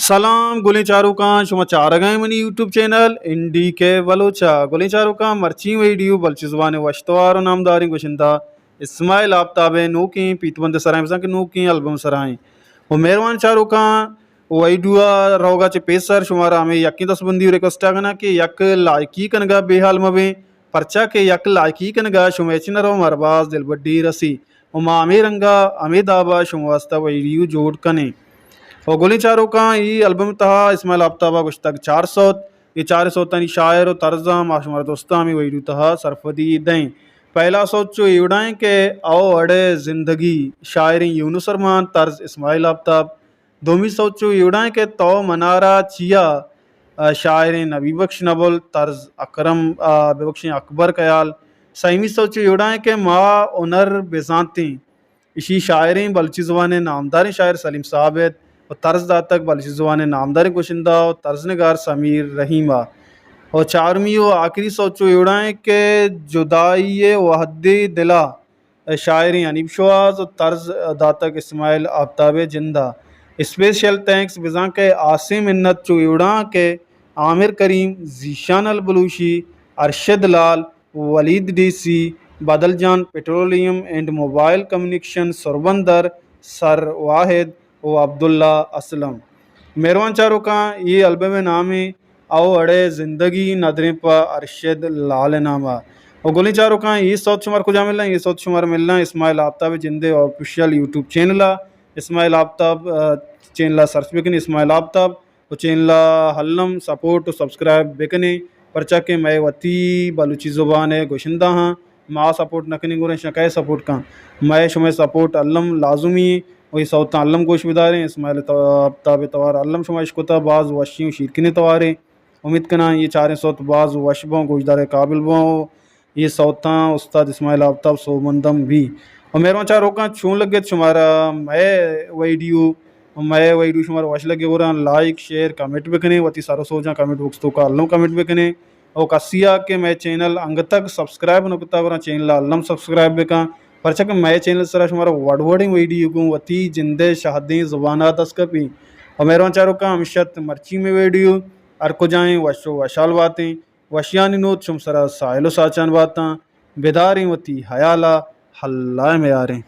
سلام گلی چارو کان شما چارگائیں منی یوٹیوب چینل انڈی کے بلوچا گلی چارو کان مرچی ویڈیو بلچ زبان وشتوار نامداری گوشندہ اسماعیل آفتاب نو کی پیت بند سرائیں بسان کے نو کی البم سرائیں و مہربان چارو کان ویڈیو روگا چے پیسر شمارا ہمیں یقین دس بندی ریکوسٹ آگنا کہ یک لائکی کنگا بے حال مبیں پرچا کے یک لائکی کنگا شما چنہ رو مرباز دل بڈی رسی و ما ہمیں رنگا ہمیں دابا شما واسطہ ویڈیو جوڑ کنے اور گلی چارو کان ای البم تہا اسماعیل آفتابہ گشتگ 400 یہ 400 تنی شاعر و طرزاں معشمار دوستاں ہمیں ویڈیو تہا سرفدی دیں پہلا سوچو یہ اڑائیں کہ او اڑے زندگی شاعری یونس ارمان طرز اسماعیل آفتاب دومی سوچو یہ اڑائیں کہ تو منارہ چیا شاعر نبی بخش نبل طرز اکرم ببخش اکبر خیال سیمی سوچو یہ اڑائیں کہ ما انر بزانتیں اسی شاعریں بلچی زبان نامدار شاعر سلیم ثابت اور طرز داتک بلچی زبان نامدار گوشندہ اور طرز نگار سمیر رحیمہ اور چارمی و آخری سوچو یہ اڑائیں کہ جدائی وحدی دلا شاعری انیب شواز اور طرز داتک اسماعیل آفتاب جندہ اسپیشل تینکس بزاں کے عاصم منت چو اڑاں کے عامر کریم ذیشان البلوشی ارشد لال ولید ڈی سی بدل جان petroleum and mobile communication Surbandar سر واحد و عبداللہ اسلم مہربان چارو کان یہ البم نامی او اڑے زندگی ندریں پا ارشد لال نامہ اور گلی چارو کان یہ سوت شمار کجا ملنا یہ سوت شمار ملنا اسماعیل آفتاب جندے آفیشیل یوٹیوب چینل اسماعیل آفتاب چینل سرچ بکنے اسماعیل آفتاب و چینل حلم سپورٹ و سبسکرائب بکنے پرچا کے میں وطی بلوچی زبان گوشندہ ہاں ما سپورٹ نکنی گوریں شکای سپورٹ کان میں شمع سپورٹ علم لازمی وہی سوتاں علم گوش بداریں اسماعیل آفتاب توار علم شمع اشکتا بعض وشیوں شیرکنے تواریں امید کنا یہ چاریں سوت بعض وشبوں گوش دار قابل بوں یہ سوتاں استاد اسماعیل آفتاب سو مندم بھی اور مہربان چاہ روکاں چون لگے شمارا میں ویڈیو شمارا وش لگے ہو رہا لائک شیئر کمنٹ بکنے وتی سارو سوچاں کمنٹ بکس تو کا علم کمنٹ بکنے اور کسیا کہ میں چینل انگ تک سبسکرائب نکتا ورہ چینل علم سبسکرائب بکاں پرچہ کہ میں چینل سرا شمارا وڈ ویڈیو کو وتی جندے شہدیں زبانات اس کا پی اور مہربان چاہ روکاں ہمشت مرچی میں ویڈیو ارکو جائیں وشو وشال باتیں وشیانی نوت شم سرا سائل و ساچان باتاں بیداریں وتی حیالہ حلائے میں آریں